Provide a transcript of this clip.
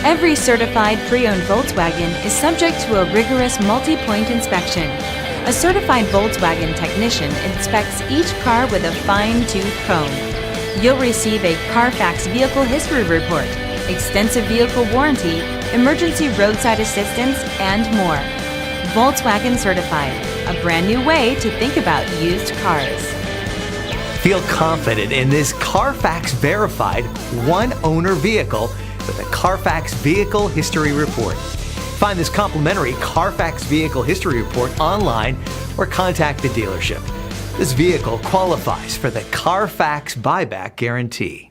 Every certified pre-owned Volkswagen is subject to a rigorous multi-point inspection. A certified Volkswagen technician inspects each car with a fine-tooth comb. You'll receive a CarFax vehicle history report, extensive vehicle warranty, emergency roadside assistance, and more. Volkswagen Certified, a brand new way to think about used cars. Feel confident in this CarFax verified one-owner vehicle with a CarFax Vehicle History Report. Find this complimentary CarFax Vehicle History Report online or contact the dealership. This vehicle qualifies for the CarFax Buyback Guarantee.